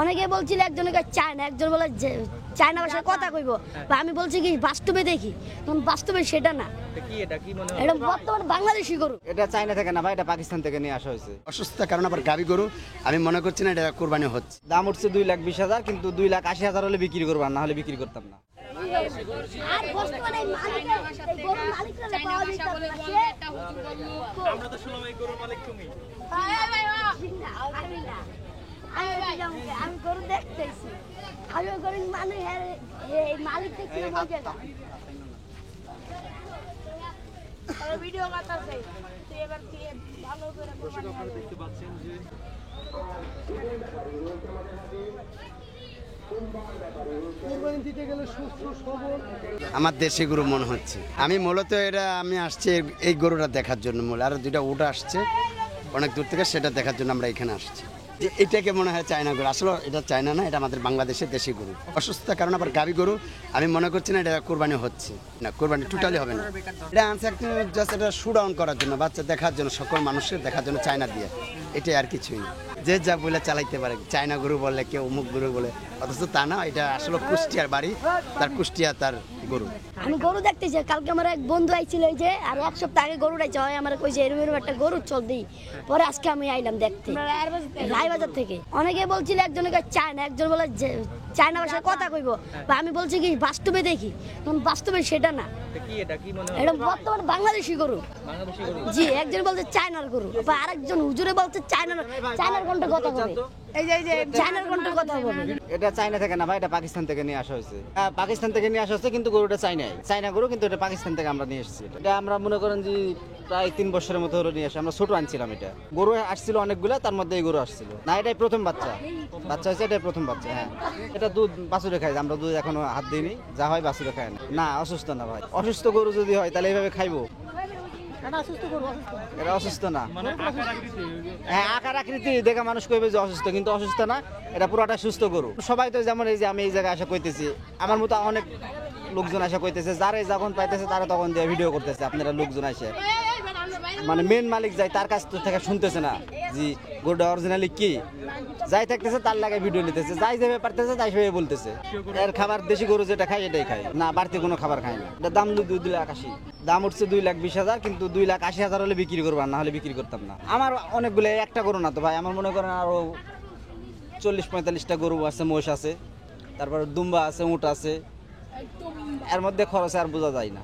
অনেকে বলছিল একজনকে চায়না, একজন বলে চায়না ভাষায় কথা কইব, বা আমি বলছি কি বাস্তবে দেখি, তখন বাস্তবে সেটা না, এটা বর্তমানে বাংলাদেশি গরু। এটা চায়না থেকে না ভাই, এটা পাকিস্তান থেকে নিয়ে আসা হয়েছে। অসুস্থতার কারণে আবার গাভী গরু আমি মনে করছি না এটা কোরবানি হচ্ছে। দাম উঠছে 2,20,000, কিন্তু 2,80,000 হলে বিক্রি করবো, না হলে বিক্রি করতাম না। আর বর্তমানে এই গরুর মালিকরা পাওয়া যাচ্ছে, আমরা তো শুনলাম এই গরুর মালিক তুমি। আমি গরু দেখতেছি, আমি গরুর মালিক, এই মালিক দেখছি ভিডিও করতেছে। এবার ভালো করে দেখতে পাচ্ছেন যে আমার দেশি গরু মনে হচ্ছে। আমি মূলত এটা আমি আসছি এই গরুটা দেখার জন্য, মূল আর দুইটা উট আসছে অনেক দূর থেকে, সেটা দেখার জন্য আমরা এখানে আসছি। যে এটাকে মনে হয় চায়না গরু, আসলে এটা চায়না না, এটা আমাদের বাংলাদেশের দেশি গরু। অসুস্থতার কারণে আবার গাভী গরু আমি মনে করছি না এটা কোরবানি হচ্ছে, না কোরবানি টোটালি হবে না। এটা আনছে একটু জাস্ট এটা শু ডাউন করার জন্য, বাচ্চা দেখার জন্য, সকল মানুষের দেখার জন্য চায়না দিয়ে, এটাই আর কিছুই না। যে যা বলে চালাইতে পারে, চায়না গরু বলে কেউ অমুক গরু বলে, অথচ তা না, এটা আসলে কুষ্টিয়ার বাড়ি, তার কুষ্টিয়া তার গরু। আমি গরু দেখতে চাই, কালকে আমার এক বন্ধু আইছিল, এই যে আর এক সপ্তাহ আগে গরু রাইছে হয়, আমার কইছে এরকম এরকম একটা গরু চল দিই, পরে আজকে আমি আইলাম দেখতে রায়বাজার থেকে। অনেকে বলছিল একজনকে চায়না, একজন বলে চায়না ভাষায় কথা কইব, বা আমি বলছি কি বাস্তবে দেখি, তখন বাস্তবে সেটা না, এটা বর্তমানে বাংলাদেশি গরু। জি, একজন বলছে চায়নার গরু, বা আরেকজন হুজুরে বলছে চায়নার কোনটা কথা বলে, এই যে চায়নার কোনটা কথা বলে। এটা চায়না থেকে না ভাই, এটা পাকিস্তান থেকে নিয়ে আসা হয়েছে। পাকিস্তান থেকে নিয়ে আসা হয়েছে, কিন্তু গরুটা চায়না গরু, কিন্তু এটা পাকিস্তান থেকে আমরা নিয়ে এসেছি। এটা আমরা মনে করেন যে প্রায় 3 বছরের মতো হলো নিয়ে আসে, আমরা ছোট আনছিলাম। এটা গরু আসছিল অনেকগুলা, তার মধ্যে এই গরু আসছিল না, এটাই প্রথম বাচ্চা হয়েছে, এটাই প্রথম বাচ্চা। হ্যাঁ, এটা দুধ বাছুরে খাই, আমরা দুধ এখনো হাত দিইনি, যা হয় বাছুরে খায় না। অসুস্থ না ভাই, অসুস্থ গরু যদি হয় তাহলে এইভাবে খাইবো? এটা অসুস্থ না, হ্যাঁ আকার আকৃতি দেখে মানুষ কইবে যে অসুস্থ, কিন্তু অসুস্থ না, এটা পুরোটা সুস্থ গরু। সবাই তো যেমন এই যে আমি এই জায়গায় আসা কইতেছি, আমার মতো অনেক লোকজন আসা কইতেছে, যারা যখন পাইতেছে তারা তখন দিয়ে ভিডিও করতেছে। আপনারা লোকজন আসে, মানে মেন মালিক যাই তার কাছ থেকে শুনতেছে না যে গরুটা অরিজিনালি কি, যাই থাকতেছে তার লাগে ভিডিও নিতেছে, যাই যেভাবে পারতেছে তাই সেভাবে বলতেছে। এর খাবার দেশি গরু যেটা খাই এটাই খাই, না বাড়তি কোনো খাবার খাই না। এটা দাম 2,80,000, দাম উঠছে 2,20,000, কিন্তু 2,80,000 হলে বিক্রি করবো, না হলে বিক্রি করতাম না। আমার অনেকগুলো, একটা গরু না তো ভাই, আমার মনে করেন আরো 40-45টা গরু আছে, মোষ আছে, তারপর দুম্বা আছে, উট আছে, এর মধ্যে খরচ আর বোঝা যায় না।